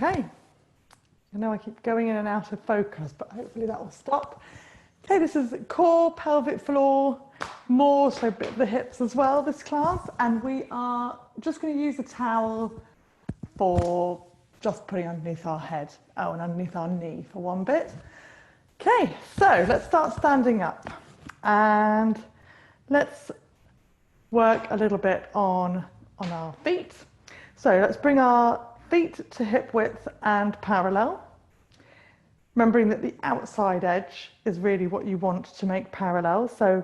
Okay, I know I keep going in and out of focus, but hopefully that will stop. Okay, this is core, pelvic floor, more so a bit of the hips as well, this class, and we are just going to use a towel for just putting underneath our head, and underneath our knee for one bit. Okay, so let's start standing up, and let's work a little bit on our feet. So let's bring our feet to hip width and parallel. Remembering that the outside edge is really what you want to make parallel. So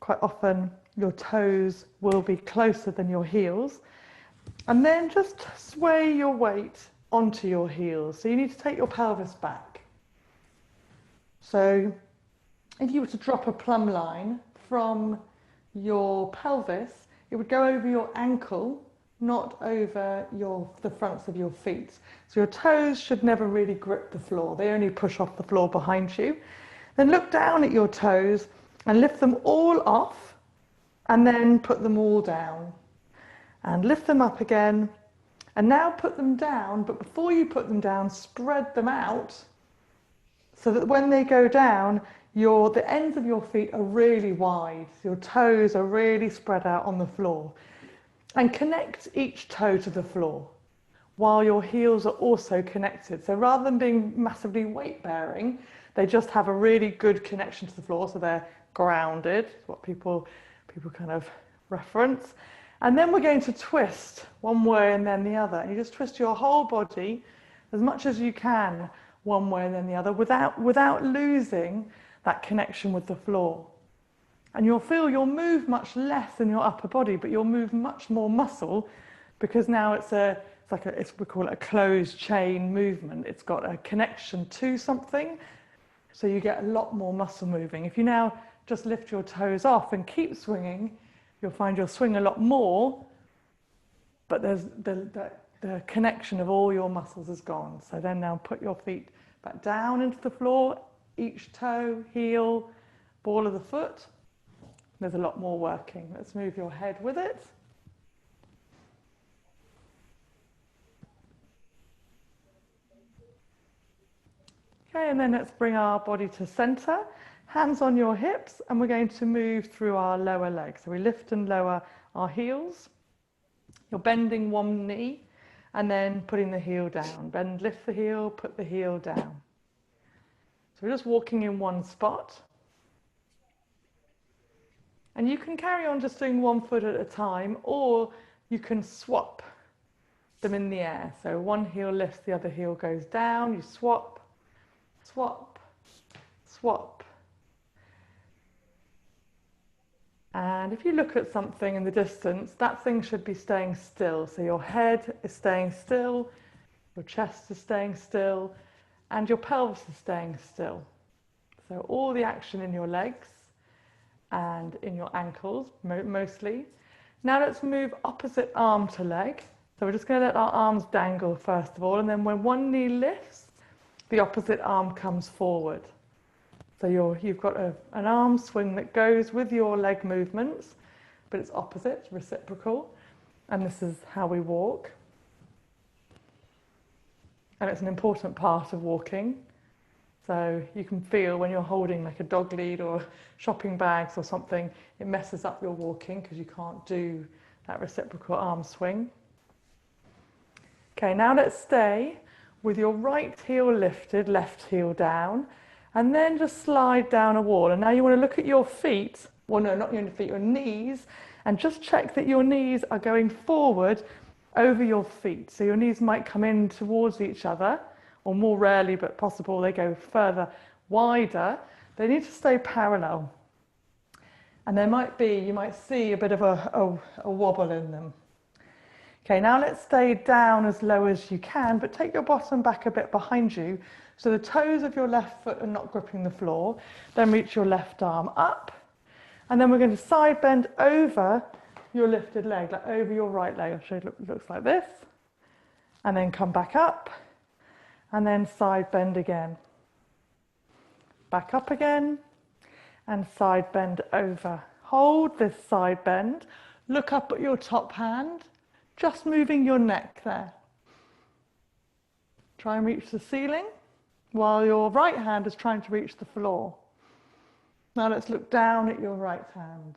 quite often your toes will be closer than your heels. And then just sway your weight onto your heels. So you need to take your pelvis back. So if you were to drop a plumb line from your pelvis, it would go over your ankle, not over the fronts of your feet. So your toes should never really grip the floor. They only push off the floor behind you. Then look down at your toes and lift them all off, and then put them all down. And lift them up again, and now put them down, but before you put them down, spread them out so that when they go down, the ends of your feet are really wide. Your toes are really spread out on the floor. And connect each toe to the floor while your heels are also connected. So rather than being massively weight bearing, they just have a really good connection to the floor, so they're grounded, what people kind of reference. And then we're going to twist one way and then the other. And you just twist your whole body as much as you can one way and then the other without losing that connection with the floor. And you'll feel you'll move much less in your upper body, but you'll move much more muscle, because now we call it a closed chain movement. It's got a connection to something, so you get a lot more muscle moving. If you now just lift your toes off and keep swinging, you'll find you'll swing a lot more, but there's the connection of all your muscles is gone. So then now put your feet back down into the floor, each toe, heel, ball of the foot. There's a lot more working. Let's move your head with it. Okay, and then let's bring our body to center. Hands on your hips, and we're going to move through our lower legs. So we lift and lower our heels. You're bending one knee and then putting the heel down. Bend, lift the heel, put the heel down. So we're just walking in one spot. And you can carry on just doing one foot at a time, or you can swap them in the air. So one heel lifts, the other heel goes down. You swap, swap, swap. And if you look at something in the distance, that thing should be staying still. So your head is staying still, your chest is staying still, and your pelvis is staying still. So all the action in your legs and in your ankles, mostly. Now let's move opposite arm to leg. So we're just going to let our arms dangle first of all, and then when one knee lifts, the opposite arm comes forward. So you've got an arm swing that goes with your leg movements, but it's opposite, reciprocal, and this is how we walk. And it's an important part of walking. So you can feel when you're holding like a dog lead or shopping bags or something, it messes up your walking because you can't do that reciprocal arm swing. Okay, now let's stay with your right heel lifted, left heel down, and then just slide down a wall. And now you want to look at your feet, well no, not your feet, your knees, and just check that your knees are going forward over your feet. So your knees might come in towards each other, or more rarely, but possible, they go further, wider. They need to stay parallel. And there might be, you might see a bit of a wobble in them. Okay, now let's stay down as low as you can, but take your bottom back a bit behind you so the toes of your left foot are not gripping the floor. Then reach your left arm up. And then we're going to side bend over your lifted leg, like over your right leg. I'll show you, it looks like this. And then come back up. And then side bend again. Back up again. And side bend over. Hold this side bend. Look up at your top hand. Just moving your neck there. Try and reach the ceiling while your right hand is trying to reach the floor. Now let's look down at your right hand.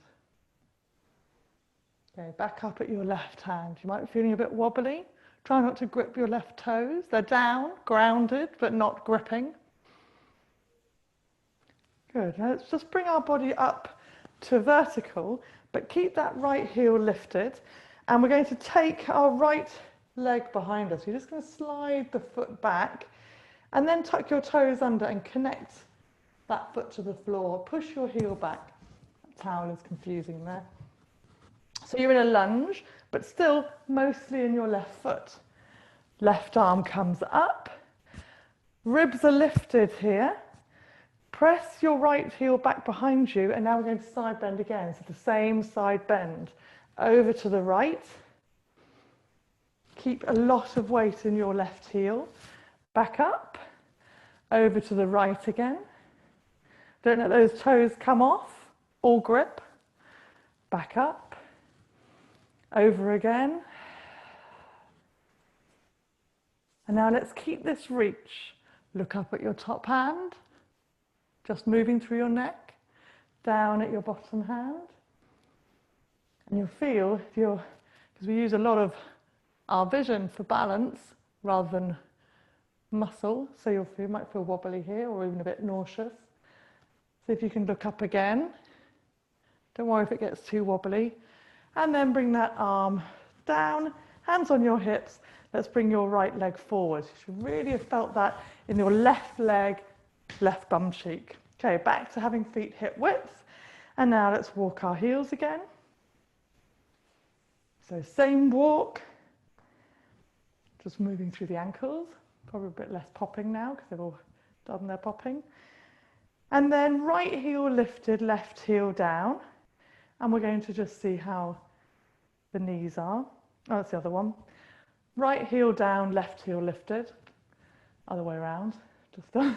Okay, back up at your left hand. You might be feeling a bit wobbly. Try not to grip your left toes. They're down, grounded, but not gripping. Good. Now let's just bring our body up to vertical, but keep that right heel lifted. And we're going to take our right leg behind us. You're just going to slide the foot back and then tuck your toes under and connect that foot to the floor. Push your heel back. That towel is confusing there. So you're in a lunge, but still mostly in your left foot. Left arm comes up. Ribs are lifted here. Press your right heel back behind you, and now we're going to side bend again. So the same side bend. Over to the right. Keep a lot of weight in your left heel. Back up. Over to the right again. Don't let those toes come off or grip. Back up. Over again. And now let's keep this reach. Look up at your top hand. Just moving through your neck. Down at your bottom hand. And you'll feel, because we use a lot of our vision for balance rather than muscle, so you might feel wobbly here or even a bit nauseous. So if you can look up again, don't worry if it gets too wobbly, and then bring that arm down, hands on your hips. Let's bring your right leg forward. You should really have felt that in your left leg, left bum cheek. Okay, back to having feet hip width, and now let's walk our heels again. So same walk, just moving through the ankles, probably a bit less popping now because they've all done their popping. And then right heel lifted, left heel down. And we're going to just see how the knees are. Oh, that's the other one. Right heel down, left heel lifted. Other way around. Just going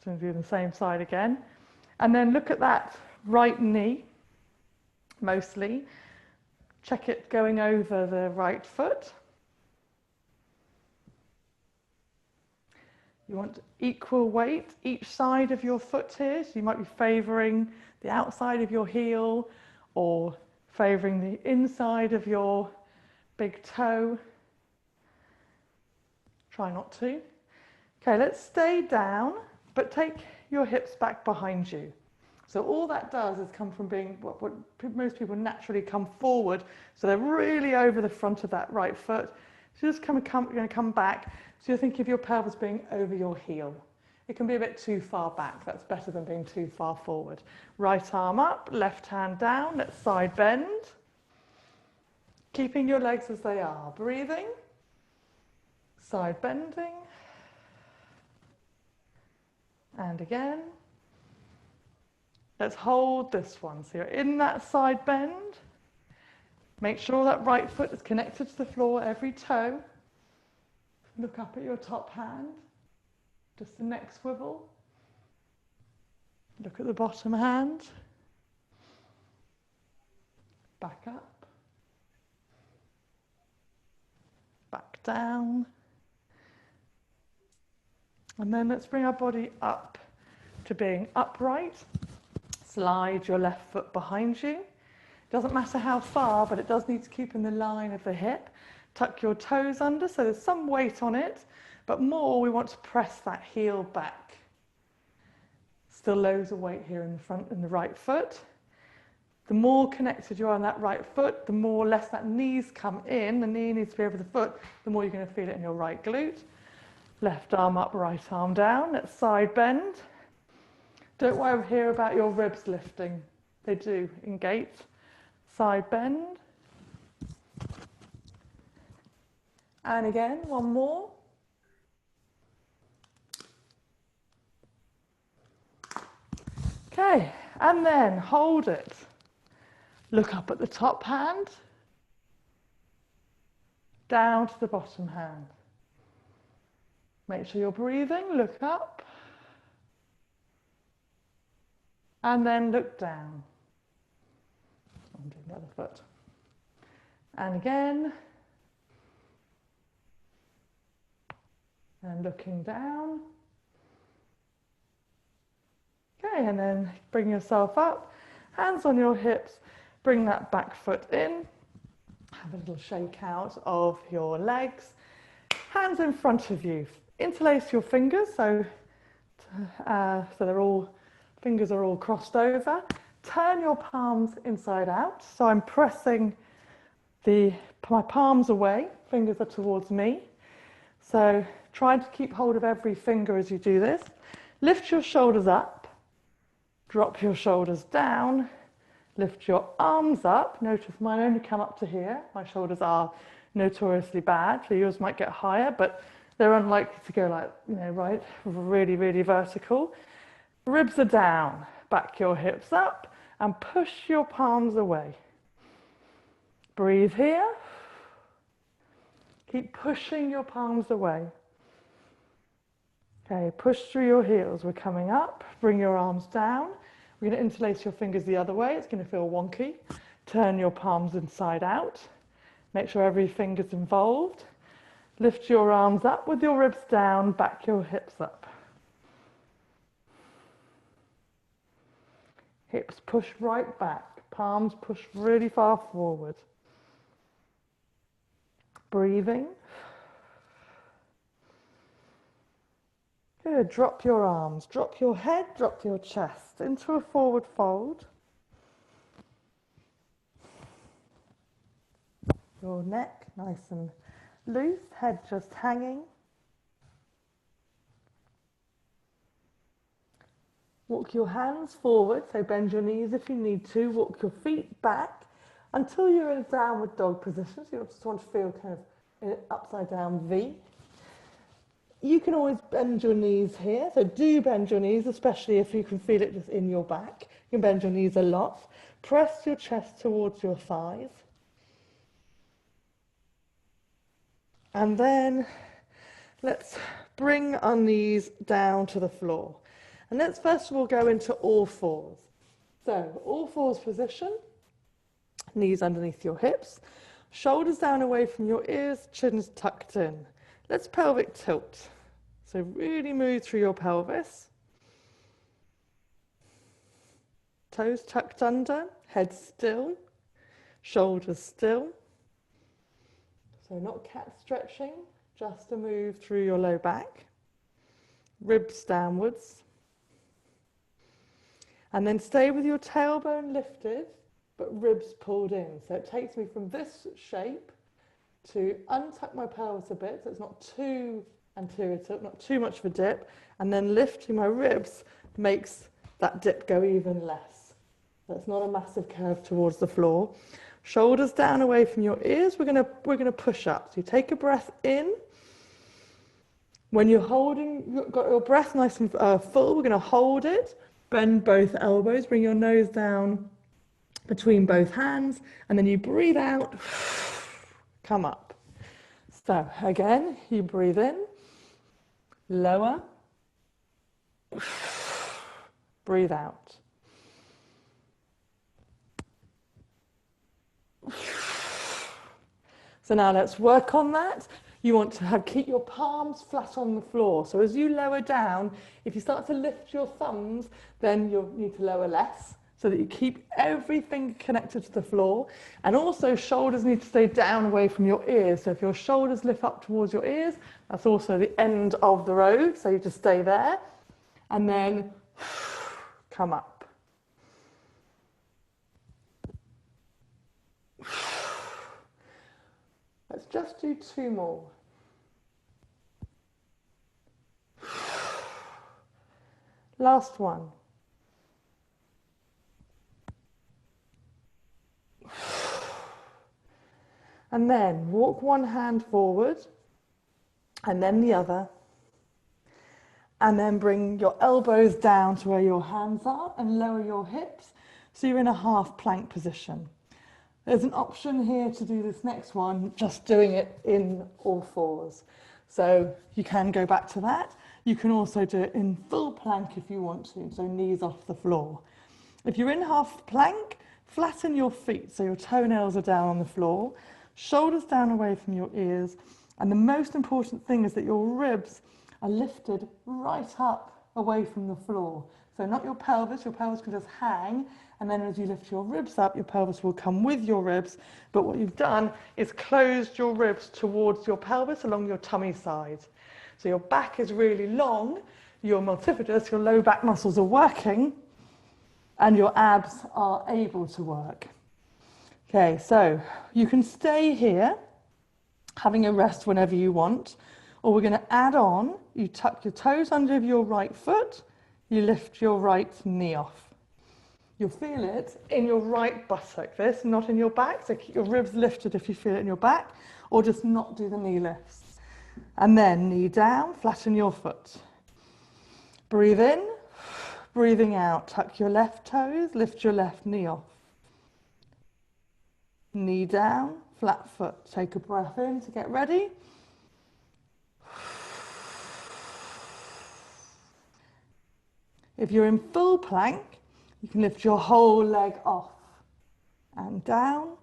to do the same side again. And then look at that right knee, mostly. Check it going over the right foot. You want equal weight each side of your foot here. So you might be favouring the outside of your heel or favouring the inside of your big toe. Try not to. Okay, let's stay down, but take your hips back behind you. So all that does is come from being what most people naturally come forward. So they're really over the front of that right foot. So you're just going to come back. So you're thinking of your pelvis being over your heel. It can be a bit too far back. That's better than being too far forward. Right arm up, left hand down. Let's side bend. Keeping your legs as they are. Breathing. Side bending. And again. Let's hold this one. So you're in that side bend. Make sure that right foot is connected to the floor, every toe. Look up at your top hand. Just the neck swivel. Look at the bottom hand. Back up. Back down. And then let's bring our body up to being upright. Slide your left foot behind you. Doesn't matter how far, but it does need to keep in the line of the hip. Tuck your toes under, so there's some weight on it, but more we want to press that heel back. Still loads of weight here in the front and the right foot. The more connected you are on that right foot, the more less that knees come in. The knee needs to be over the foot, the more you're going to feel it in your right glute. Left arm up, right arm down. Let's side bend. Don't worry here about your ribs lifting. They do in gait. Side bend. And again, one more. Okay, and then hold it. Look up at the top hand. Down to the bottom hand. Make sure you're breathing. Look up. And then look down. I'm doing the other foot. And again. And looking down. Okay, and then bring yourself up, hands on your hips, bring that back foot in. Have a little shake out of your legs. Hands in front of you. Interlace your fingers so fingers are all crossed over. Turn your palms inside out. So I'm pressing my palms away, fingers are towards me. So try to keep hold of every finger as you do this. Lift your shoulders up, drop your shoulders down, lift your arms up. Notice mine only come up to here. My shoulders are notoriously bad. So yours might get higher, but they're unlikely to go like, right, really, really vertical. Ribs are down, back your hips up, and push your palms away. Breathe here. Keep pushing your palms away. Okay, push through your heels. We're coming up. Bring your arms down. We're going to interlace your fingers the other way. It's going to feel wonky. Turn your palms inside out. Make sure every finger's involved. Lift your arms up with your ribs down, back your hips up. Hips push right back. Palms push really far forward. Breathing. Good. Drop your arms, drop your head, drop your chest into a forward fold. Your neck nice and loose, head just hanging. Walk your hands forward, so bend your knees if you need to. Walk your feet back until you're in a downward dog position. So you just want to feel kind of in an upside down V. You can always bend your knees here. So do bend your knees, especially if you can feel it just in your back. You can bend your knees a lot. Press your chest towards your thighs. And then let's bring our knees down to the floor. And let's first of all go into all fours. So all fours position, knees underneath your hips, shoulders down away from your ears, chin's tucked in. Let's pelvic tilt. So really move through your pelvis. Toes tucked under, head still, shoulders still. So not cat stretching, just a move through your low back. Ribs downwards. And then stay with your tailbone lifted, but ribs pulled in. So it takes me from this shape to untuck my pelvis a bit, so it's not too anterior tilt, not too much of a dip, and then lifting my ribs makes that dip go even less. So it's not a massive curve towards the floor. Shoulders down away from your ears, we're gonna push up. So you take a breath in. When you're holding, you've got your breath nice and full, we're gonna hold it. Bend both elbows, bring your nose down between both hands, and then you breathe out, come up. So again, you breathe in, lower, breathe out. So now let's work on that. You want to keep your palms flat on the floor. So as you lower down, if you start to lift your thumbs, then you'll need to lower less so that you keep everything connected to the floor. And also shoulders need to stay down away from your ears. So if your shoulders lift up towards your ears, that's also the end of the road. So you just stay there and then come up. Let's just do 2 more. Last one. And then walk one hand forward and then the other. And then bring your elbows down to where your hands are and lower your hips so you're in a half plank position. There's an option here to do this next one, just doing it in all fours. So you can go back to that. You can also do it in full plank if you want to, so knees off the floor. If you're in half plank, flatten your feet so your toenails are down on the floor, shoulders down away from your ears, And the most important thing is that your ribs are lifted right up away from the floor. So not your pelvis can just hang, and then as you lift your ribs up, your pelvis will come with your ribs. But what you've done is closed your ribs towards your pelvis along your tummy side. So your back is really long, your multifidus, your low back muscles are working, and your abs are able to work. Okay, so you can stay here, having a rest whenever you want, or we're going to add on, you tuck your toes under your right foot, you lift your right knee off. You'll feel it in your right buttock, this, not in your back, so keep your ribs lifted if you feel it in your back, or just not do the knee lifts. And then knee down, flatten your foot. Breathe in, breathing out, tuck your left toes, lift your left knee off. Knee down, flat foot. Take a breath in to get ready. If you're in full plank, you can lift your whole leg off and down,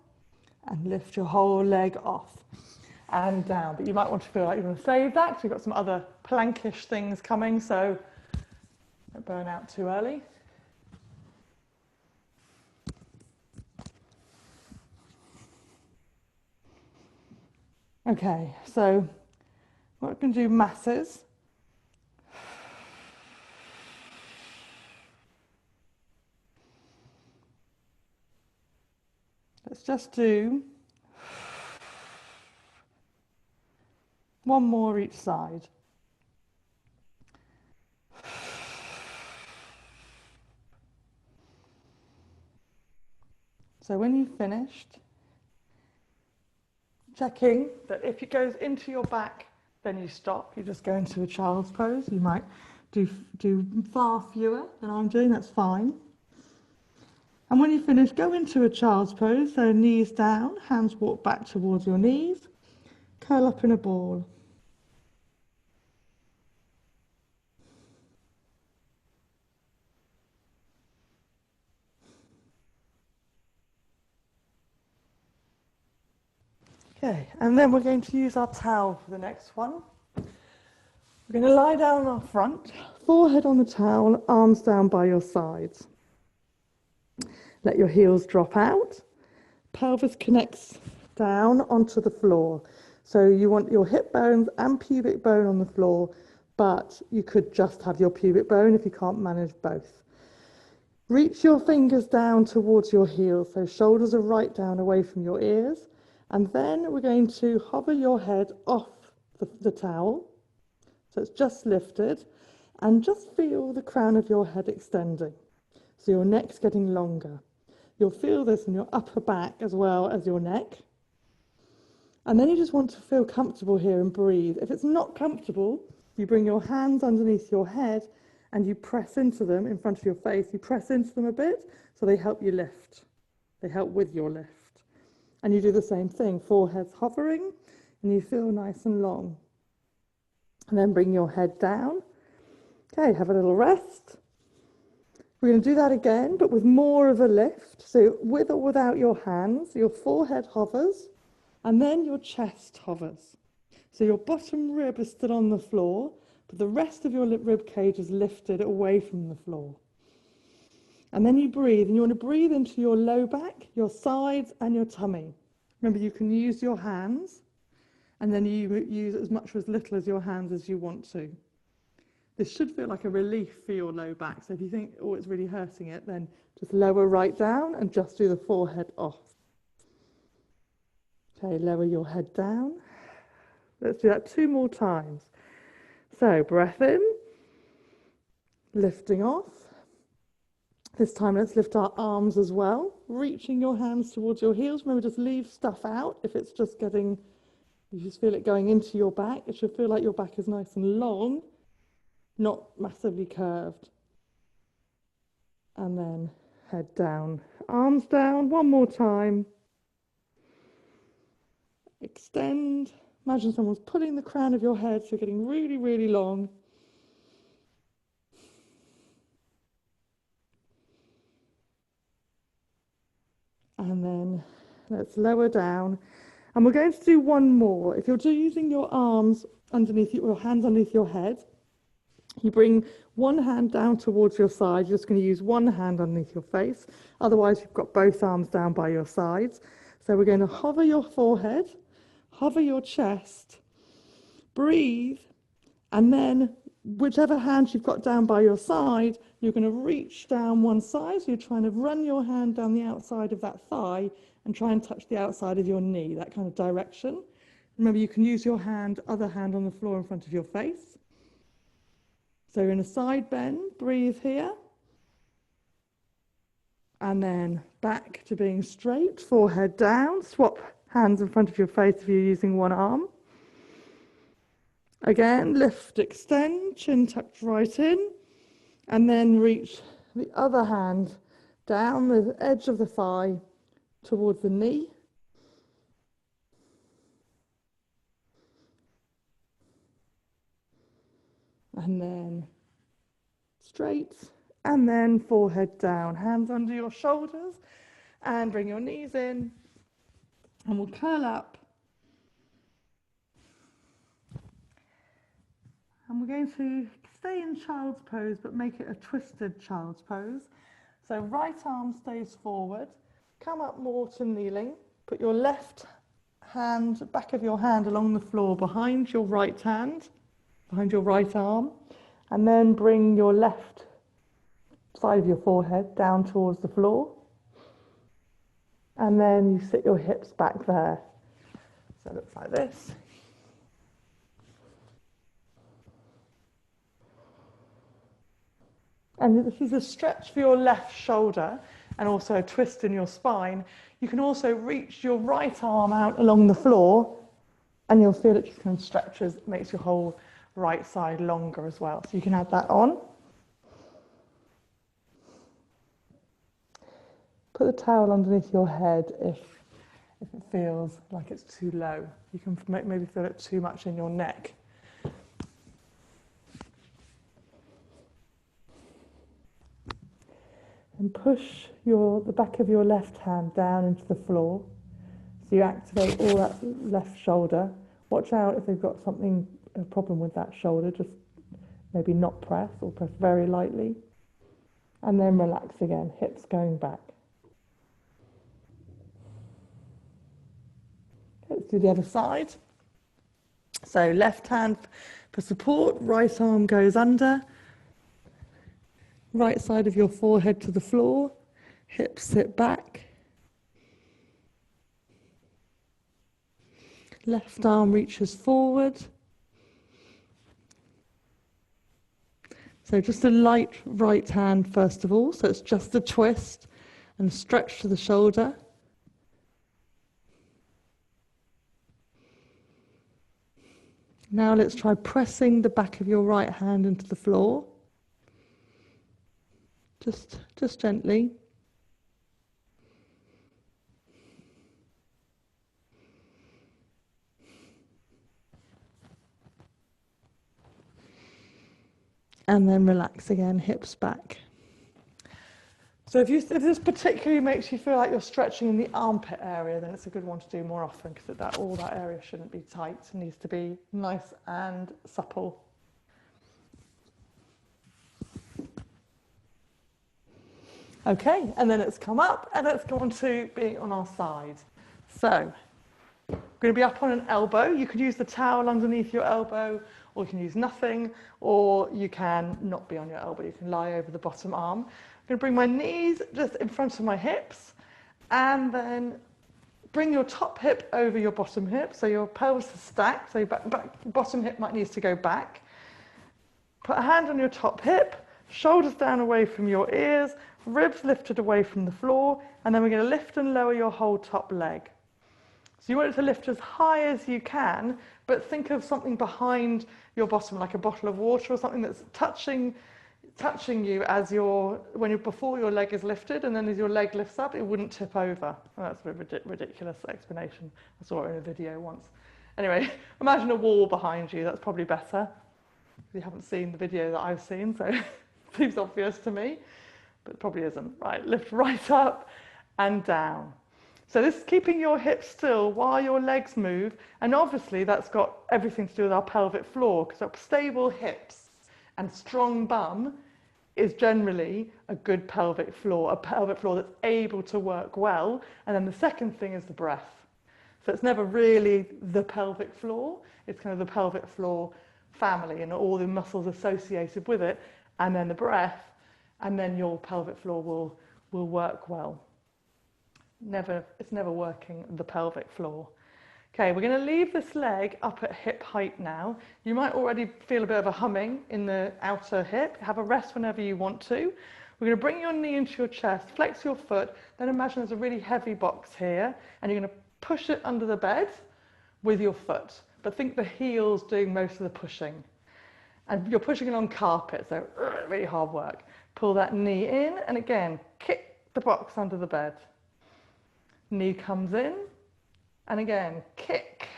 and lift your whole leg off and down. But you might want to feel like you want to save that because we've got some other plankish things coming, so don't burn out too early. Okay, so we're going to do masses. Let's just do one more each side. So when you've finished, checking that if it goes into your back, then you stop. You just go into a child's pose. You might do far fewer than I'm doing, that's fine. And when you finish, go into a child's pose, so knees down, hands walk back towards your knees, curl up in a ball. Okay, and then we're going to use our towel for the next one. We're going to lie down on our front, forehead on the towel, arms down by your sides. Let your heels drop out. Pelvis connects down onto the floor. So you want your hip bones and pubic bone on the floor, but you could just have your pubic bone if you can't manage both. Reach your fingers down towards your heels, so shoulders are right down away from your ears. And then we're going to hover your head off the towel, so it's just lifted, and just feel the crown of your head extending. So your neck's getting longer. You'll feel this in your upper back as well as your neck. And then you just want to feel comfortable here and breathe. If it's not comfortable, you bring your hands underneath your head and you press into them in front of your face. You press into them a bit so they help you lift. They help with your lift. And you do the same thing, forehead's hovering and you feel nice and long. And then bring your head down. Okay, have a little rest. We're going to do that again, but with more of a lift. So with or without your hands, your forehead hovers, and then your chest hovers. So your bottom rib is still on the floor, but the rest of your rib cage is lifted away from the floor. And then you breathe, and you want to breathe into your low back, your sides, and your tummy. Remember, you can use your hands, and then you use as much or as little as your hands as you want to. This should feel like a relief for your low back. So if you think, oh, it's really hurting it, then just lower right down and just do the forehead off. Okay, lower your head down. Let's do that 2 more times. So breath in, lifting off. This time let's lift our arms as well, reaching your hands towards your heels. Remember, just leave stuff out if it's just getting, you just feel it going into your back. It should feel like your back is nice and long, not massively curved. And then head down, arms down, 1 more time. Extend. Imagine someone's pulling the crown of your head, so you're getting really, really long. And then let's lower down. And we're going to do one more. If you're using your arms underneath your hands underneath your head, you bring one hand down towards your side. You're just going to use one hand underneath your face. Otherwise, you've got both arms down by your sides. So we're going to hover your forehead, hover your chest, breathe, and then whichever hand you've got down by your side, you're going to reach down one side. So you're trying to run your hand down the outside of that thigh and try and touch the outside of your knee, that kind of direction. Remember, you can use your other hand on the floor in front of your face. So in a side bend, breathe here. And then back to being straight, forehead down. Swap hands in front of your face if you're using one arm. Again, lift, extend, chin tucked right in. And then reach the other hand down the edge of the thigh towards the knee. And then straight, and then forehead down, hands under your shoulders, and bring your knees in, and we'll curl up. And we're going to stay in child's pose, but make it a twisted child's pose. So right arm stays forward, come up more to kneeling, put your left hand, back of your hand along the floor behind your right hand, behind your right arm, and then bring your left side of your forehead down towards the floor. And then you sit your hips back there. So it looks like this. And this is a stretch for your left shoulder and also a twist in your spine. You can also reach your right arm out along the floor and you'll feel it just kind of stretches, makes your whole right side longer as well. So you can add that on. Put the towel underneath your head if it feels like it's too low. You can maybe feel it too much in your neck. And push the back of your left hand down into the floor. So you activate all that left shoulder. Watch out if they've got a problem with that shoulder. Just maybe not press or press very lightly. And then relax again, hips going back. Let's do the other side. So left hand for support, right arm goes under. Right side of your forehead to the floor, hips sit back. Left arm reaches forward. So just a light right hand first of all, so it's just a twist and a stretch to the shoulder. Now let's try pressing the back of your right hand into the floor. Just gently. And then relax again, hips back. So if this particularly makes you feel like you're stretching in the armpit area, then it's a good one to do more often because all that area shouldn't be tight. It needs to be nice and supple. Okay, and then it's come up and it's gone to being on our side. So we're going to be up on an elbow. You could use the towel underneath your elbow, or you can use nothing, or you can not be on your elbow. You can lie over the bottom arm. I'm going to bring my knees just in front of my hips, and then bring your top hip over your bottom hip, so your pelvis is stacked, so your bottom hip might need to go back. Put a hand on your top hip, shoulders down away from your ears, ribs lifted away from the floor, and then we're going to lift and lower your whole top leg. So you want it to lift as high as you can, but think of something behind your bottom, like a bottle of water or something that's touching you before your leg is lifted, and then as your leg lifts up, it wouldn't tip over. Well, that's a bit ridiculous explanation. I saw it in a video once. Anyway, imagine a wall behind you. That's probably better. You haven't seen the video that I've seen, so it seems obvious to me, but it probably isn't. Right, lift right up and down. So this is keeping your hips still while your legs move, and obviously that's got everything to do with our pelvic floor, because our stable hips and strong bum is generally a good pelvic floor, a pelvic floor that's able to work well. And then the second thing is the breath. So it's never really the pelvic floor, it's kind of the pelvic floor family and all the muscles associated with it, and then the breath, and then your pelvic floor will work well. It's never working the pelvic floor. Okay, we're going to leave this leg up at hip height now. You might already feel a bit of a humming in the outer hip. Have a rest whenever you want to. We're going to bring your knee into your chest, flex your foot, then imagine there's a really heavy box here, and you're going to push it under the bed with your foot. But think the heel's doing most of the pushing. And you're pushing it on carpet, so really hard work. Pull that knee in, and again, kick the box under the bed. Knee comes in, and again, kick.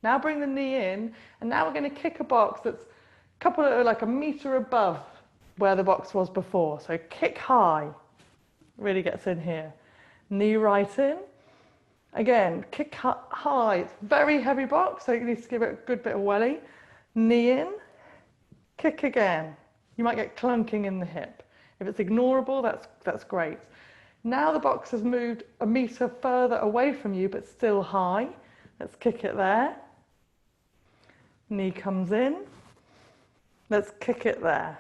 Now bring the knee in, and now we're going to kick a box that's like a metre above where the box was before. So kick high, really gets in here. Knee right in. Again, kick high. It's a very heavy box, so you need to give it a good bit of welly. Knee in, kick again. You might get clunking in the hip. If it's ignorable, that's great. Now the box has moved a metre further away from you, but still high. Let's kick it there. Knee comes in. Let's kick it there.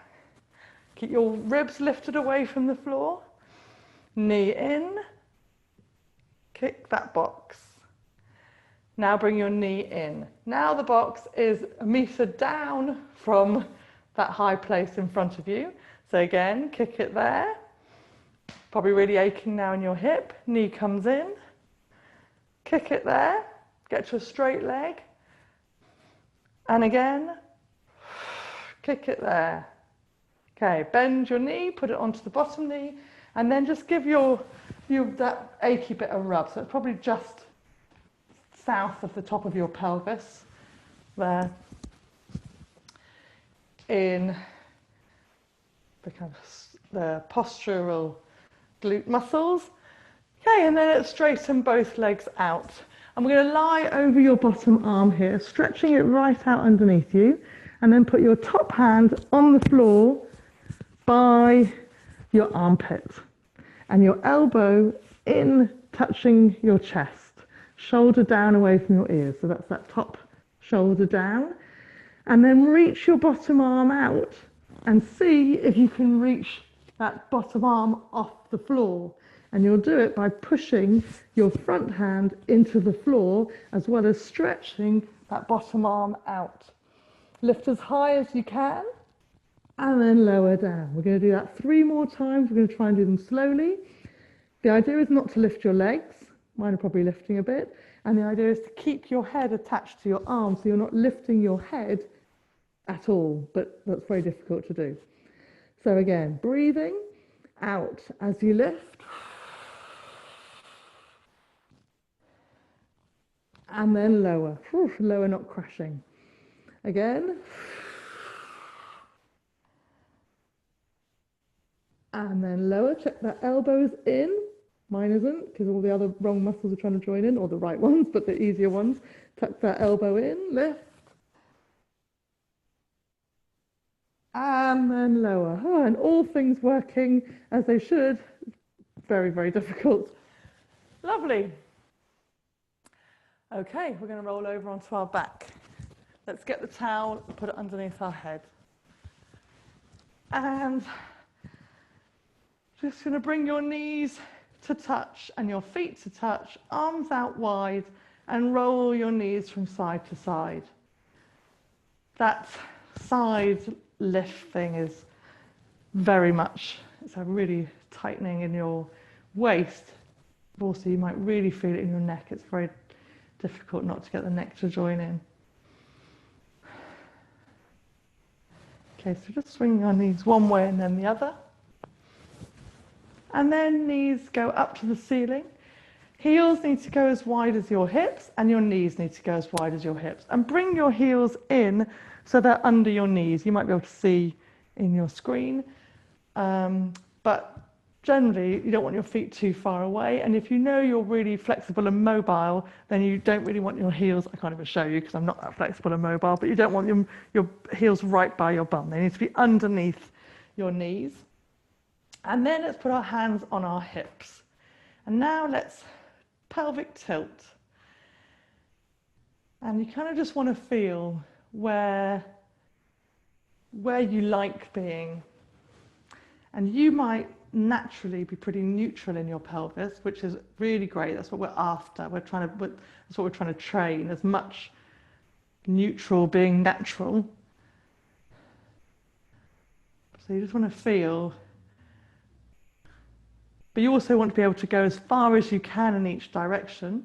Keep your ribs lifted away from the floor. Knee in. Kick that box. Now bring your knee in. Now the box is a metre down from that high place in front of you. So again, kick it there. Probably really aching now in your hip. Knee comes in. Kick it there. Get to a straight leg. And again, kick it there. Okay, bend your knee, put it onto the bottom knee, and then just give that achy bit a rub. So it's probably just south of the top of your pelvis there, in the kind of the postural glute muscles. Okay, and then let's straighten both legs out. And we're going to lie over your bottom arm here, stretching it right out underneath you, and then put your top hand on the floor by your armpit, and your elbow in touching your chest, shoulder down away from your ears. So that's that top shoulder down. And then reach your bottom arm out and see if you can reach that bottom arm off the floor. And you'll do it by pushing your front hand into the floor, as well as stretching that bottom arm out. Lift as high as you can, and then lower down. We're going to do that 3 more times. We're going to try and do them slowly. The idea is not to lift your legs. Mine are probably lifting a bit. And the idea is to keep your head attached to your arms, so you're not lifting your head at all, but that's very difficult to do. So again, breathing out as you lift. And then lower. Lower, not crashing. Again. And then lower. Check that elbows in. Mine isn't, because all the other wrong muscles are trying to join in, or the right ones, but the easier ones. Tuck that elbow in, lift. And then lower. Oh, and all things working as they should. Very, very difficult. Lovely. Okay, we're going to roll over onto our back. Let's get the towel and put it underneath our head. And just going to bring your knees to touch and your feet to touch, arms out wide, and roll your knees from side to side. That side lift thing is very much, it's a really tightening in your waist. Also, you might really feel it in your neck. It's very difficult not to get the neck to join in. Okay, so just swinging our knees one way and then the other. And then knees go up to the ceiling. Heels need to go as wide as your hips, and your knees need to go as wide as your hips. And bring your heels in so they're under your knees. You might be able to see in your screen, but generally you don't want your feet too far away, and if you know you're really flexible and mobile, then you don't really want your heels, I can't even show you because I'm not that flexible and mobile, but you don't want your heels right by your bum. They need to be underneath your knees. And then let's put our hands on our hips. And now let's pelvic tilt. And you kind of just want to feel where you like being. And you might naturally be pretty neutral in your pelvis, which is really great. That's what we're after. That's what we're trying to train, as much neutral being natural. So you just want to feel, but you also want to be able to go as far as you can in each direction.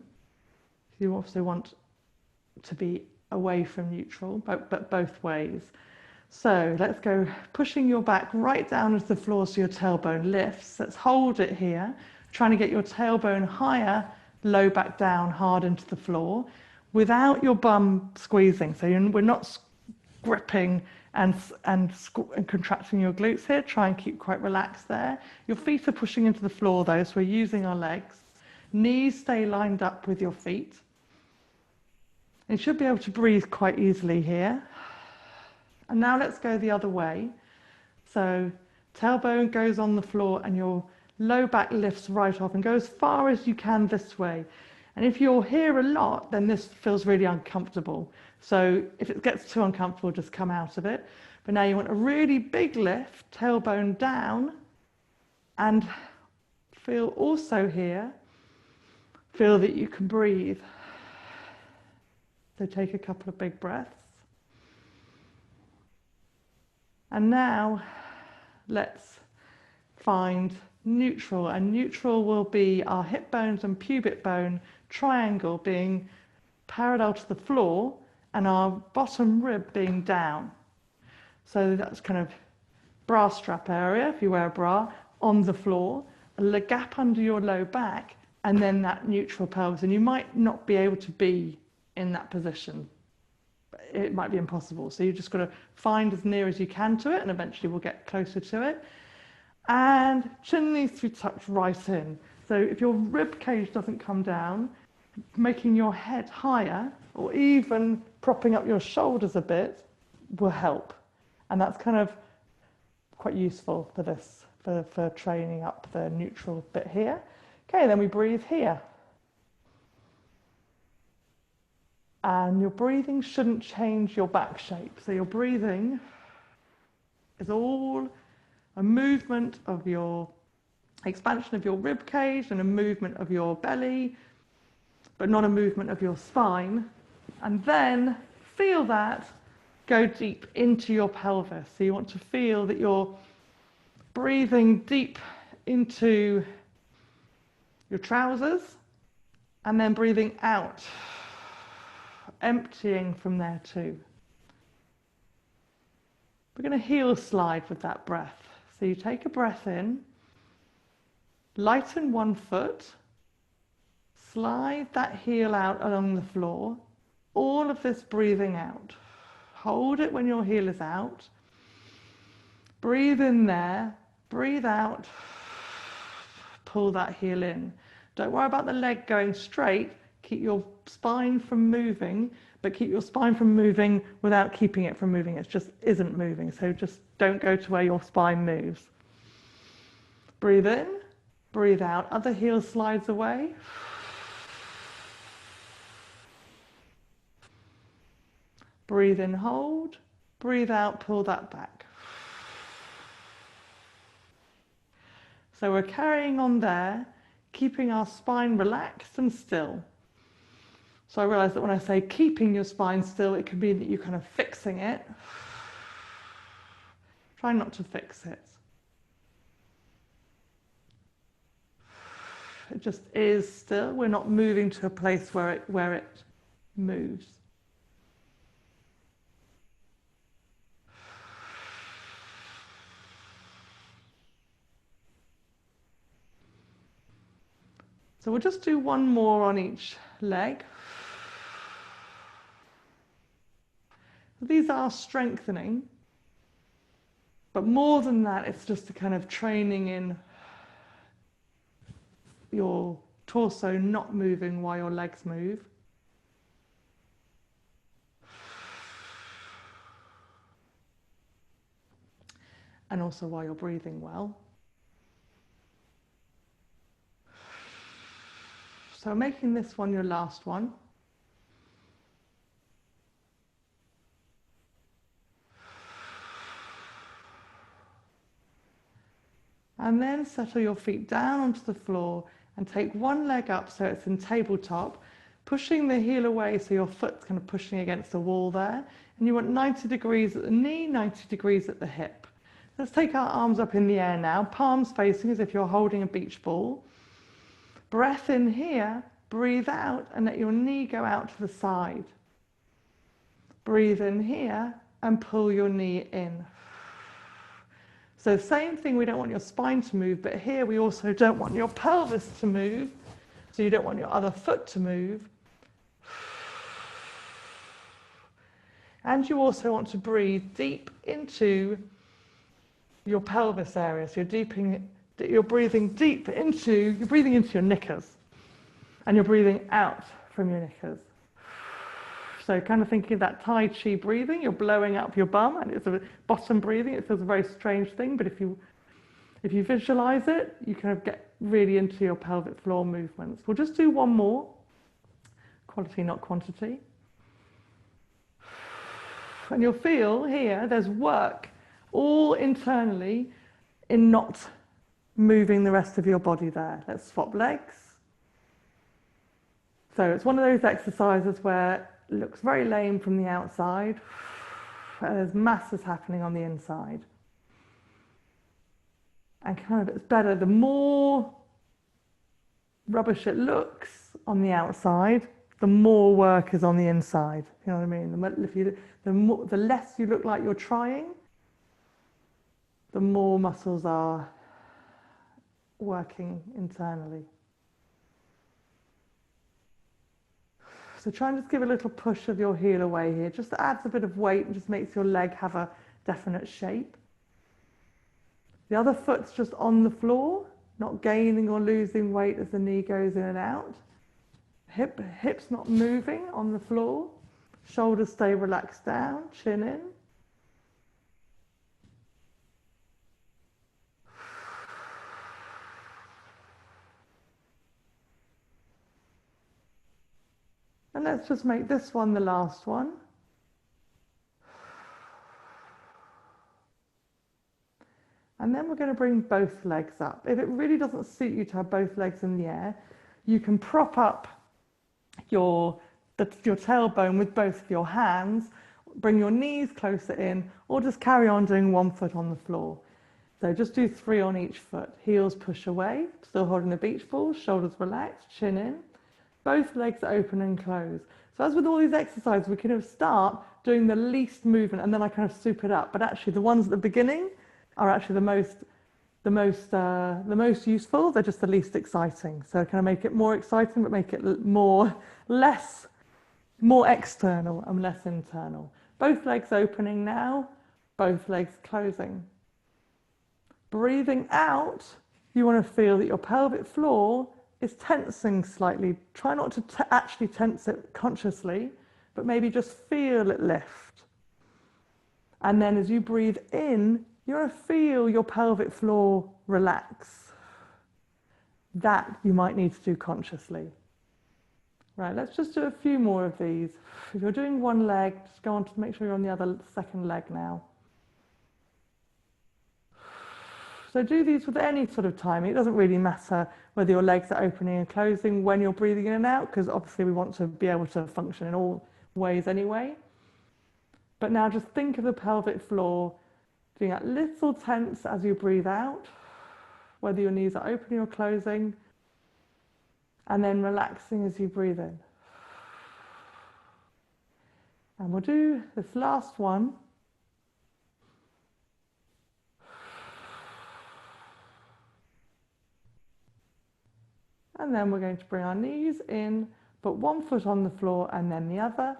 You also want to be away from neutral, but both ways. So let's go pushing your back right down into the floor so your tailbone lifts. Let's hold it here, trying to get your tailbone higher, low back down, hard into the floor, without your bum squeezing. So we're not gripping and contracting your glutes here. Try and keep quite relaxed there. Your feet are pushing into the floor though, so we're using our legs. Knees stay lined up with your feet. And you should be able to breathe quite easily here. And now let's go the other way. So tailbone goes on the floor and your low back lifts right off and go as far as you can this way. And if you're here a lot, then this feels really uncomfortable. So if it gets too uncomfortable, just come out of it. But now you want a really big lift, tailbone down, and feel also here, feel that you can breathe. So take a couple of big breaths. And now let's find neutral, and neutral will be our hip bones and pubic bone triangle being parallel to the floor and our bottom rib being down. So that's kind of bra strap area, if you wear a bra, on the floor, a gap under your low back, and then that neutral pelvis. And you might not be able to be in that position. It might be impossible. So you've just got to find as near as you can to it, and eventually we'll get closer to it. And chin needs to be tucked right in. So if your rib cage doesn't come down, making your head higher or even propping up your shoulders a bit will help. And that's kind of quite useful for this, for training up the neutral bit here. Okay, then we breathe here. And your breathing shouldn't change your back shape. So your breathing is all a movement of your expansion of your rib cage and a movement of your belly, but not a movement of your spine. And then feel that go deep into your pelvis. So you want to feel that you're breathing deep into your trousers and then breathing out, emptying from there too. We're going to heel slide with that breath. So you take a breath in, lighten one foot, slide that heel out along the floor, all of this breathing out. Hold it when your heel is out. Breathe in there, breathe out, pull that heel in. Don't worry about the leg going straight. Keep your spine from moving, but keep your spine from moving without keeping it from moving. It just isn't moving, so just don't go to where your spine moves. Breathe in, breathe out. Other heel slides away. Breathe in, hold. Breathe out, pull that back. So we're carrying on there, keeping our spine relaxed and still. So I realise that when I say keeping your spine still, it can mean that you're kind of fixing it. Try not to fix it. It just is still. We're not moving to a place where it moves. So we'll just do one more on each leg. These are strengthening, but more than that, it's just a kind of training in your torso not moving while your legs move. And also while you're breathing well. So making this one your last one. And then settle your feet down onto the floor and take one leg up so it's in tabletop, pushing the heel away so your foot's kind of pushing against the wall there. And you want 90 degrees at the knee, 90 degrees at the hip. Let's take our arms up in the air now, palms facing as if you're holding a beach ball. Breath in here, breathe out and let your knee go out to the side. Breathe in here and pull your knee in. So same thing, we don't want your spine to move, but here we also don't want your pelvis to move. So you don't want your other foot to move. And you also want to breathe deep into your pelvis area. So you're breathing into your knickers. And you're breathing out from your knickers. So kind of thinking of that Tai Chi breathing, you're blowing up your bum, and it's a bottom breathing. It feels a very strange thing, but if you visualize it, you kind of get really into your pelvic floor movements. We'll just do one more. Quality, not quantity. And you'll feel here, there's work all internally in not moving the rest of your body there. Let's swap legs. So it's one of those exercises where it looks very lame from the outside, and there's masses happening on the inside. And kind of it's better, the more rubbish it looks on the outside, the more work is on the inside. You know what I mean? The less you look like you're trying, the more muscles are working internally. So try and just give a little push of your heel away here. Just adds a bit of weight and just makes your leg have a definite shape. The other foot's just on the floor, not gaining or losing weight as the knee goes in and out. Hips not moving on the floor. Shoulders stay relaxed down, chin in. And let's just make this one the last one. And then we're going to bring both legs up. If it really doesn't suit you to have both legs in the air, you can prop up your tailbone with both of your hands, bring your knees closer in, or just carry on doing one foot on the floor. So just do 3 on each foot. Heels push away, still holding the beach ball, shoulders relaxed, chin in. Both legs open and close. So as with all these exercises, we kind of start doing the least movement and then I kind of soup it up. But actually the ones at the beginning are actually the most useful. They're just the least exciting. So kind of make it more exciting, but make it more external and less internal. Both legs opening now, both legs closing. Breathing out, you want to feel that your pelvic floor is tensing slightly. Try not to actually tense it consciously, but maybe just feel it lift. And then as you breathe in, you want to feel your pelvic floor relax. That you might need to do consciously. Right, let's just do a few more of these. If you're doing one leg, just go on to make sure you're on the second leg now. So do these with any sort of timing. It doesn't really matter whether your legs are opening and closing when you're breathing in and out, because obviously we want to be able to function in all ways anyway. But now just think of the pelvic floor doing that little tense as you breathe out, whether your knees are opening or closing, and then relaxing as you breathe in. And we'll do this last one. And then we're going to bring our knees in, put one foot on the floor and then the other.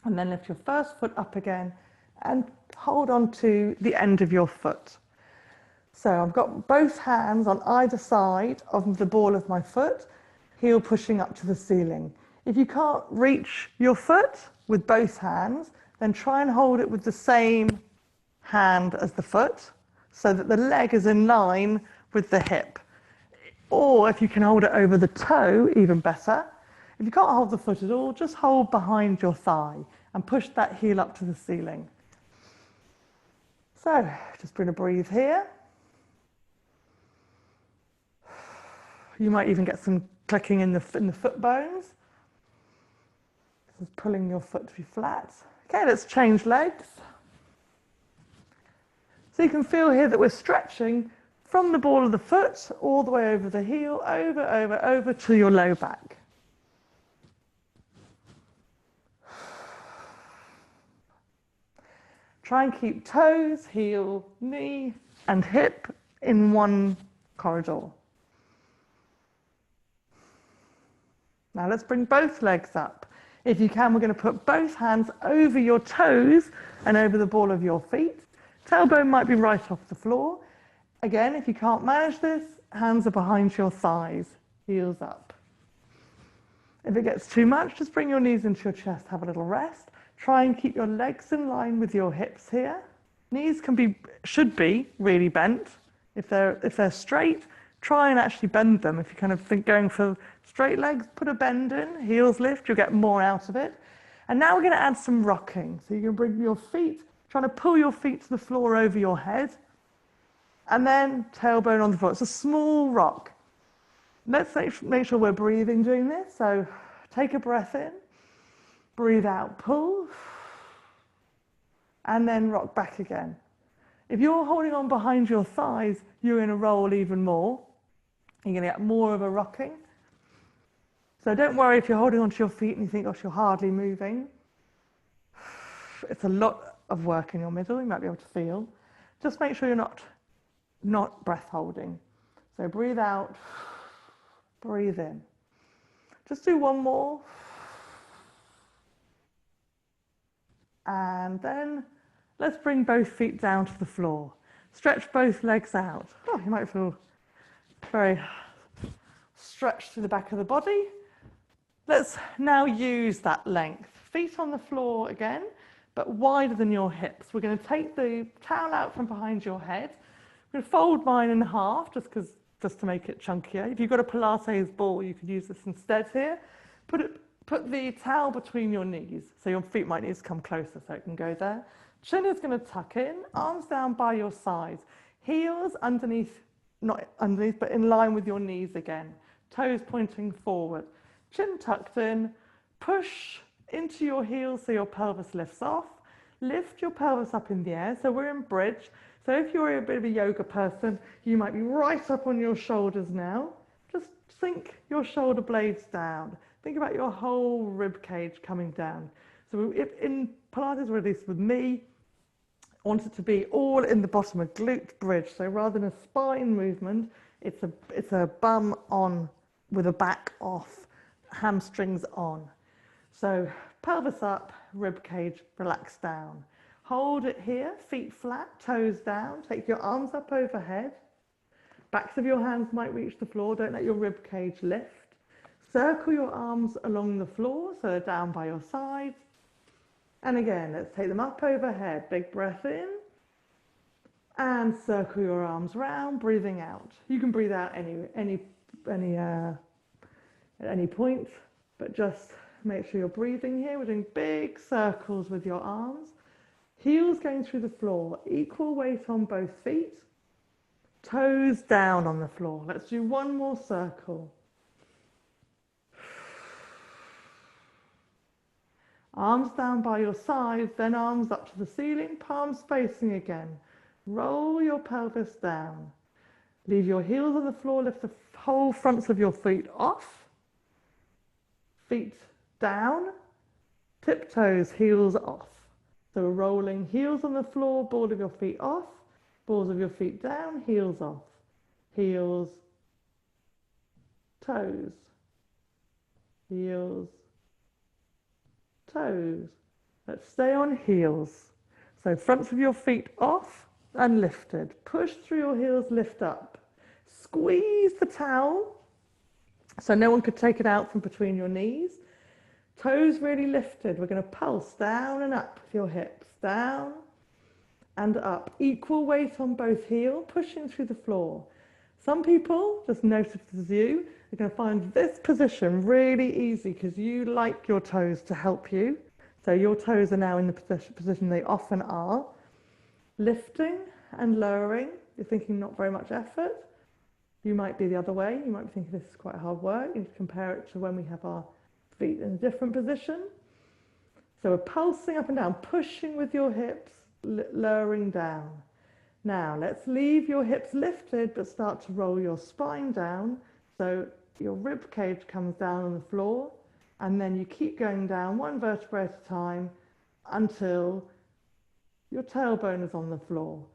And then lift your first foot up again and hold on to the end of your foot. So I've got both hands on either side of the ball of my foot, heel pushing up to the ceiling. If you can't reach your foot with both hands, then try and hold it with the same hand as the foot so that the leg is in line with the hip. Or if you can hold it over the toe, even better. If you can't hold the foot at all, just hold behind your thigh and push that heel up to the ceiling. So just bring a breathe here. You might even get some clicking in the foot bones. This is pulling your foot to be flat. Okay, let's change legs. So you can feel here that we're stretching from the ball of the foot all the way over the heel, over to your low back. Try and keep toes, heel, knee, and hip in one corridor. Now let's bring both legs up. If you can, we're going to put both hands over your toes and over the ball of your feet. Tailbone might be right off the floor. Again, if you can't manage this, hands are behind your thighs, heels up. If it gets too much, just bring your knees into your chest, have a little rest. Try and keep your legs in line with your hips here. Knees should be really bent. If they're straight, try and actually bend them. If you kind of think going for straight legs, put a bend in, heels lift, you'll get more out of it. And now we're going to add some rocking. So you're going to bring your feet, trying to pull your feet to the floor over your head, and then tailbone on the floor. It's a small rock. Let's make sure we're breathing doing this. So take a breath in, breathe out, pull, and then rock back again. If you're holding on behind your thighs, you're going to roll even more. You're going to get more of a rocking. So don't worry if you're holding onto your feet and you think, gosh, you're hardly moving. It's a lot of work in your middle, you might be able to feel. Just make sure you're not breath holding. So breathe out, breathe in. Just do one more. And then let's bring both feet down to the floor. Stretch both legs out. Oh, you might feel very stretched through the back of the body. Let's now use that length. Feet on the floor again, but wider than your hips. We're going to take the towel out from behind your head. I'm going to fold mine in half just to make it chunkier. If you've got a Pilates ball, you could use this instead here. Put the towel between your knees, so your feet might need to come closer so it can go there. Chin is going to tuck in, arms down by your sides. Heels underneath, not underneath, but in line with your knees again. Toes pointing forward. Chin tucked in, push into your heels so your pelvis lifts off. Lift your pelvis up in the air, so we're in bridge. So if you're a bit of a yoga person, you might be right up on your shoulders now. Just sink your shoulder blades down. Think about your whole rib cage coming down. So if in Pilates, or at least with me, I want it to be all in the bottom, a glute bridge. So rather than a spine movement, it's a bum on with a back off, hamstrings on. So pelvis up, rib cage, relax down. Hold it here, feet flat, toes down. Take your arms up overhead. Backs of your hands might reach the floor. Don't let your rib cage lift. Circle your arms along the floor so they're down by your sides. And again, let's take them up overhead. Big breath in. And circle your arms round, breathing out. You can breathe out at any point, but just make sure you're breathing here. We're doing big circles with your arms. Heels going through the floor, equal weight on both feet. Toes down on the floor. Let's do one more circle. Arms down by your sides, then arms up to the ceiling, palms facing again. Roll your pelvis down. Leave your heels on the floor, lift the whole fronts of your feet off. Feet down, tiptoes, heels off. So we're rolling heels on the floor, ball of your feet off, balls of your feet down, heels off. Heels, toes, heels, toes. Let's stay on heels. So fronts of your feet off, and lifted. Push through your heels, lift up. Squeeze the towel so no one could take it out from between your knees. Toes really lifted. We're going to pulse down and up with your hips. Down and up. Equal weight on both heels, pushing through the floor. Some people, just notice as you, are going to find this position really easy because you like your toes to help you. So your toes are now in the position they often are. Lifting and lowering. You're thinking not very much effort. You might be the other way. You might be thinking this is quite hard work. You need to compare it to when we have our feet in a different position. So we're pulsing up and down, pushing with your hips, lowering down. Now let's leave your hips lifted but start to roll your spine down so your rib cage comes down on the floor, and then you keep going down one vertebra at a time until your tailbone is on the floor.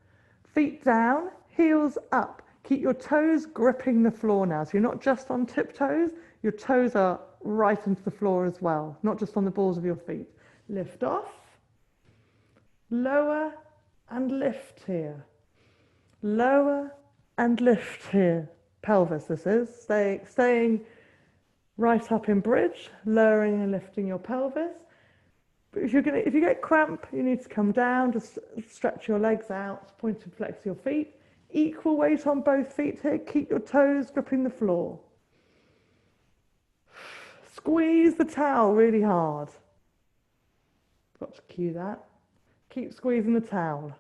Feet down, heels up. Keep your toes gripping the floor now. So you're not just on tiptoes, your toes are right into the floor as well, not just on the balls of your feet. Lift off, lower and lift here. Lower and lift here. Pelvis, this is. Staying right up in bridge, lowering and lifting your pelvis. But if you get cramp, you need to come down, just stretch your legs out, point and flex your feet. Equal weight on both feet here. Keep your toes gripping the floor. Squeeze the towel really hard. Got to cue that. Keep squeezing the towel.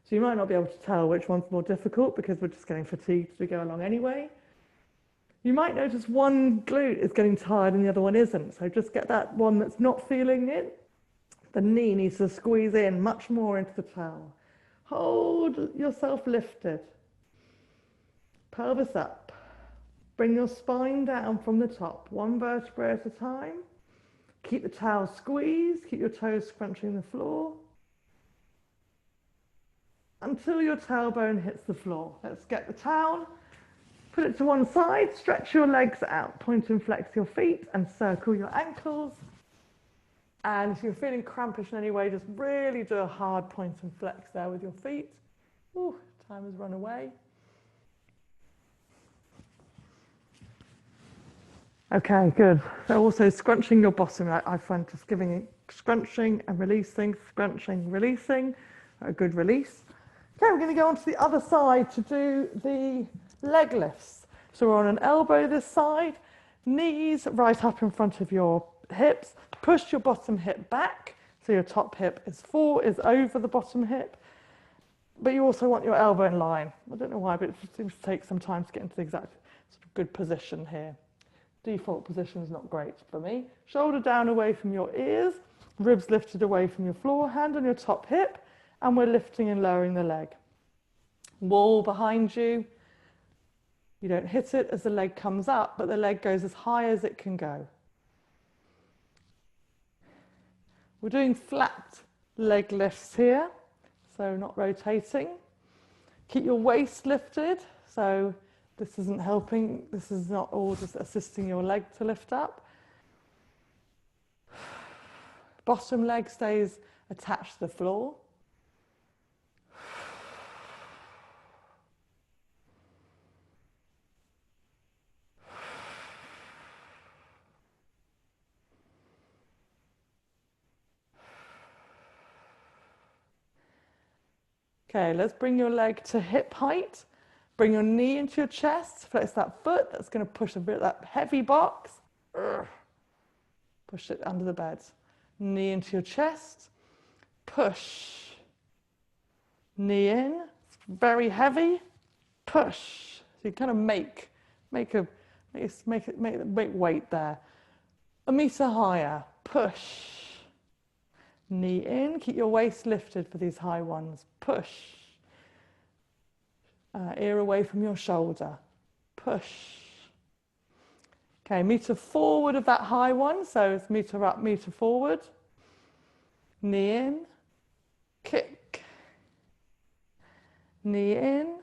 So you might not be able to tell which one's more difficult because we're just getting fatigued as we go along anyway. You might notice one glute is getting tired and the other one isn't. So just get that one that's not feeling it. The knee needs to squeeze in much more into the towel. Hold yourself lifted. Pelvis up. Bring your spine down from the top, one vertebra at a time. Keep the towel squeezed, keep your toes scrunching the floor until your tailbone hits the floor. Let's get the towel, put it to one side, stretch your legs out, point and flex your feet and circle your ankles. And if you're feeling crampish in any way, just really do a hard point and flex there with your feet. Ooh, time has run away. Okay, good. So also scrunching your bottom, I find just giving scrunching and releasing, a good release. Okay, we're going to go on to the other side to do the leg lifts. So we're on an elbow this side, knees right up in front of your hips, push your bottom hip back, so your top hip is over the bottom hip, but you also want your elbow in line. I don't know why, but it seems to take some time to get into the exact sort of good position here. Default position is not great for me. Shoulder down away from your ears, ribs lifted away from your floor, hand on your top hip, and we're lifting and lowering the leg. Wall behind you. You don't hit it as the leg comes up, but the leg goes as high as it can go. We're doing flat leg lifts here, so not rotating. Keep your waist lifted, so this isn't helping, this is not all just assisting your leg to lift up. Bottom leg stays attached to the floor. Okay, let's bring your leg to hip height. Bring your knee into your chest, flex that foot, that's going to push a bit of that heavy box. Push it under the bed. Knee into your chest, push. Knee in, it's very heavy, push. So you kind of make weight there. A meter higher, push. Knee in, keep your waist lifted for these high ones, push. Ear away from your shoulder, push. Okay, meter forward of that high one, so it's meter up, meter forward. Knee in, kick. Knee in,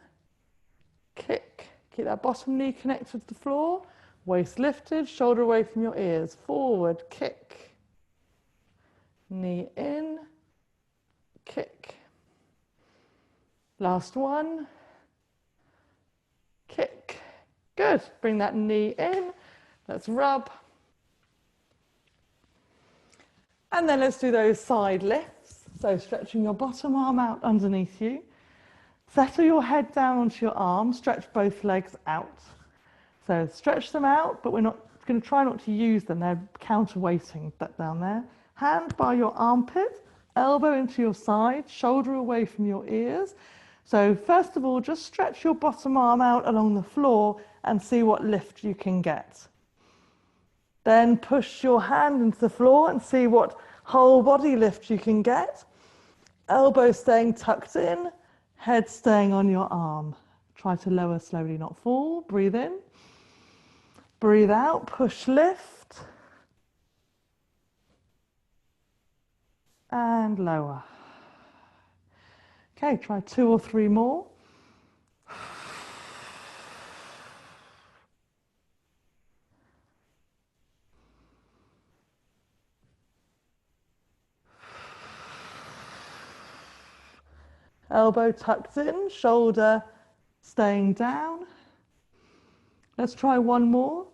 kick. Keep that bottom knee connected to the floor, waist lifted, shoulder away from your ears, forward, kick. knee in, kick. Last one, kick. Good. Bring that knee in. Let's rub. And then let's do those side lifts. So stretching your bottom arm out underneath you. Settle your head down onto your arm. Stretch both legs out. So stretch them out, but we're going to try not to use them. They're counterweighting that down there. Hand by your armpit, elbow into your side, shoulder away from your ears. So first of all, just stretch your bottom arm out along the floor and see what lift you can get. Then push your hand into the floor and see what whole body lift you can get. Elbow staying tucked in, head staying on your arm. Try to lower slowly, not fall. Breathe in. Breathe out, push, lift. And lower. Okay, try 2 or 3 more. Elbow tucked in, shoulder staying down. Let's try 1 more.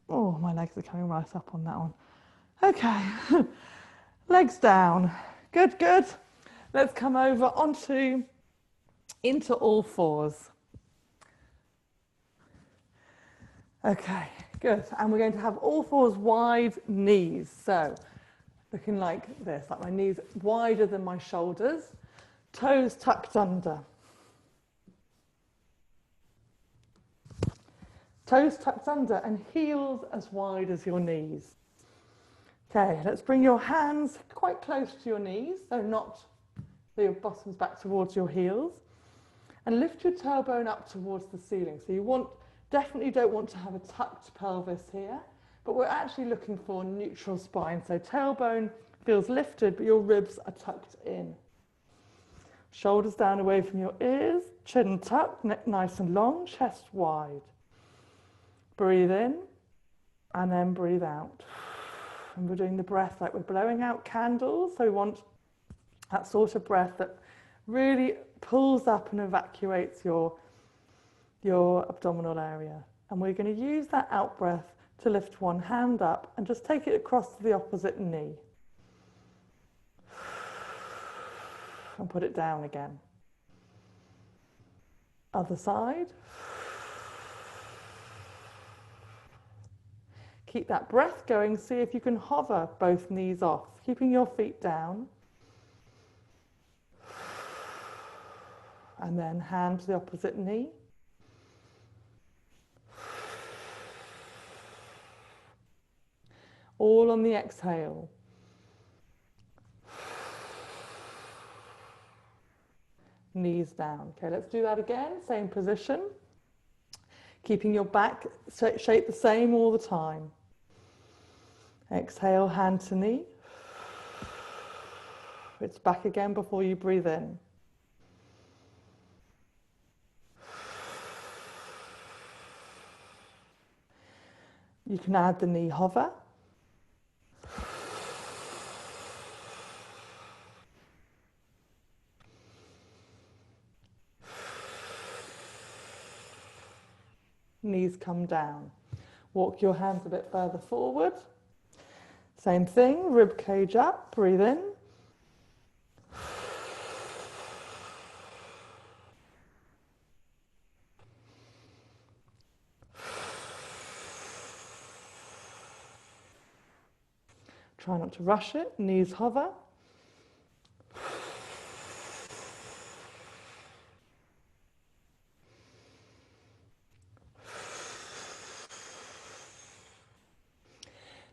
Oh, my legs are coming right up on that one. Okay, legs down. Good, good. Let's come over into all fours. Okay, good. And we're going to have all fours wide knees. So looking like this, like my knees wider than my shoulders, toes tucked under. Toes tucked under and heels as wide as your knees. Okay, let's bring your hands quite close to your knees, so your bottom's back towards your heels. And lift your tailbone up towards the ceiling. So you definitely don't want to have a tucked pelvis here, but we're actually looking for neutral spine. So tailbone feels lifted, but your ribs are tucked in. Shoulders down away from your ears, chin tucked, neck nice and long, chest wide. Breathe in and then breathe out. And we're doing the breath like we're blowing out candles. So we want that sort of breath that really pulls up and evacuates your abdominal area. And we're going to use that out breath to lift one hand up and just take it across to the opposite knee. And put it down again. Other side. Keep that breath going. See if you can hover both knees off, keeping your feet down. And then hand to the opposite knee. All on the exhale. Knees down. Okay, let's do that again. Same position. Keeping your back shape the same all the time. Exhale, hand to knee. It's back again before you breathe in. You can add the knee hover. Knees come down. Walk your hands a bit further forward. Same thing, rib cage up, breathe in. Try not to rush it, knees hover.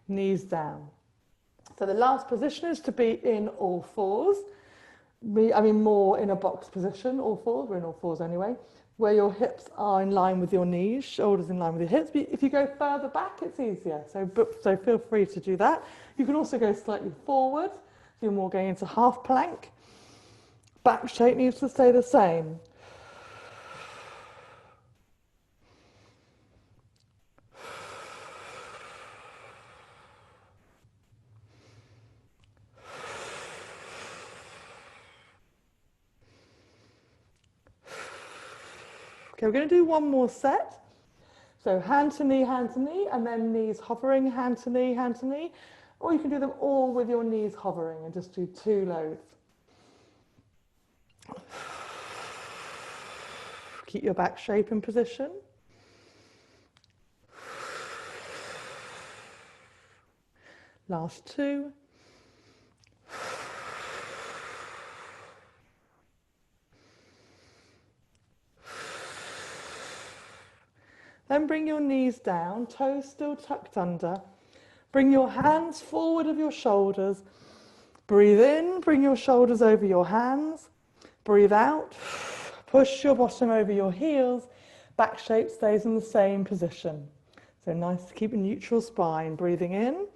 Knees down. So the last position is to be in all fours. More in a box position, all fours. We're in all fours anyway. Where your hips are in line with your knees, shoulders in line with your hips. But if you go further back, it's easier. So feel free to do that. You can also go slightly forward. So you're more going into half plank. Back shape needs to stay the same. Okay, we're going to do one more set. So hand to knee, and then knees hovering, hand to knee, or you can do them all with your knees hovering and just do 2 loads. Keep your back shape in position. Last 2. Then bring your knees down, toes still tucked under. Bring your hands forward of your shoulders. Breathe in, bring your shoulders over your hands. Breathe out, push your bottom over your heels. Back shape stays in the same position. So nice to keep a neutral spine. Breathing in,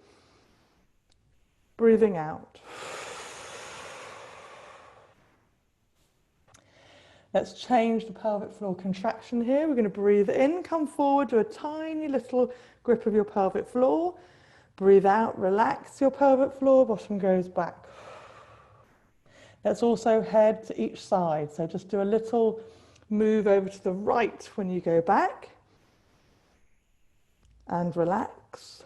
breathing out. Let's change the pelvic floor contraction here. We're going to breathe in, come forward, do a tiny little grip of your pelvic floor. Breathe out, relax your pelvic floor, bottom goes back. Let's also head to each side. So just do a little move over to the right when you go back. And relax.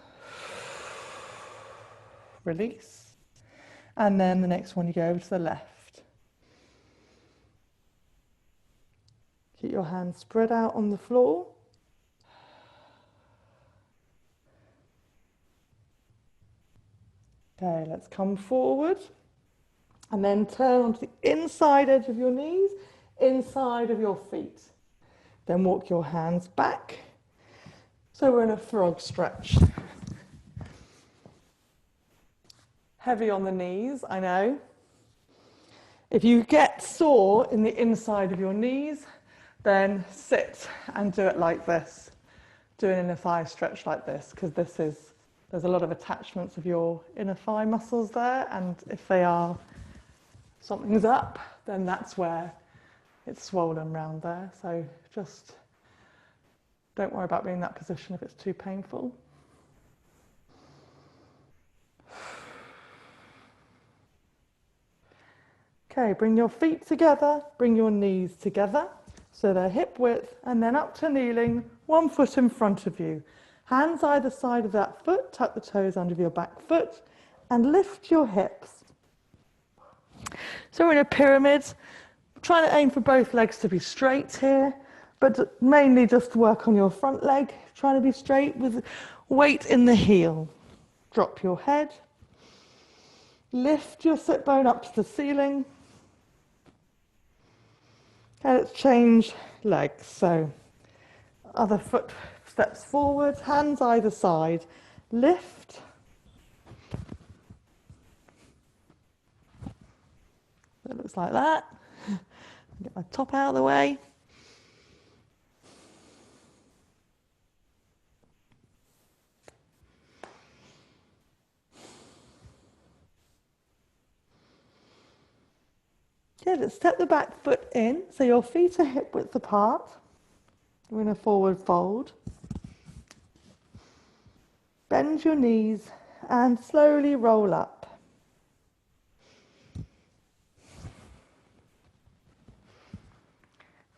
Release. And then the next one you go over to the left. Keep your hands spread out on the floor. Okay, let's come forward. And then turn onto the inside edge of your knees, inside of your feet. Then walk your hands back. So we're in a frog stretch. Heavy on the knees, I know. If you get sore in the inside of your knees, then sit and do it like this. Do an inner thigh stretch like this, because there's a lot of attachments of your inner thigh muscles there, and if something's up, then that's where it's swollen around there. So just don't worry about being in that position if it's too painful. Okay, bring your feet together, bring your knees together, so they're hip width, and then up to kneeling, 1 foot in front of you. Hands either side of that foot, tuck the toes under your back foot, and lift your hips. So we're in a pyramid. I'm trying to aim for both legs to be straight here, but mainly just work on your front leg, trying to be straight with weight in the heel. Drop your head. Lift your sit bone up to the ceiling. And let's change legs. So other foot steps forward, hands either side. Lift. It looks like that. Get my top out of the way. Okay, let's step the back foot in, so your feet are hip width apart. We're in a forward fold. Bend your knees and slowly roll up.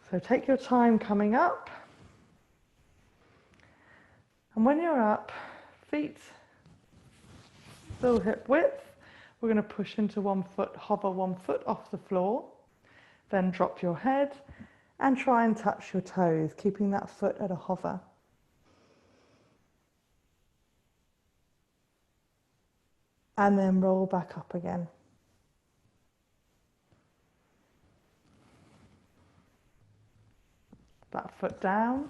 So take your time coming up. And when you're up, feet still hip width. We're going to push into 1 foot, hover 1 foot off the floor. Then drop your head and try and touch your toes, keeping that foot at a hover. And then roll back up again. That foot down,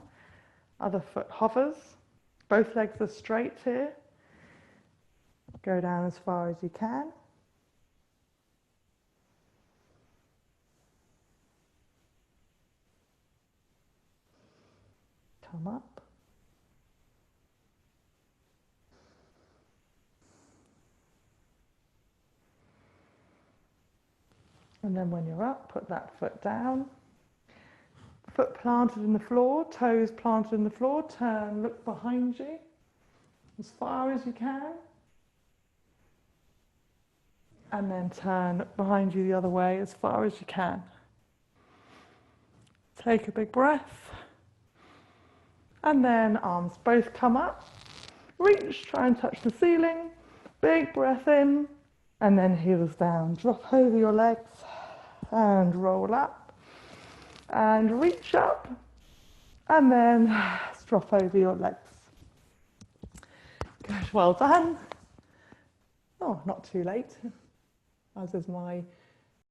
other foot hovers. Both legs are straight here. Go down as far as you can. Come up. And then when you're up, put that foot down. Foot planted in the floor, toes planted in the floor. Turn, look behind you as far as you can. And then turn, look behind you the other way as far as you can. Take a big breath. And then arms both come up. Reach, try and touch the ceiling. Big breath in, and then heels down. Drop over your legs and roll up. And reach up, and then drop over your legs. Good, well done. Oh, not too late, as is my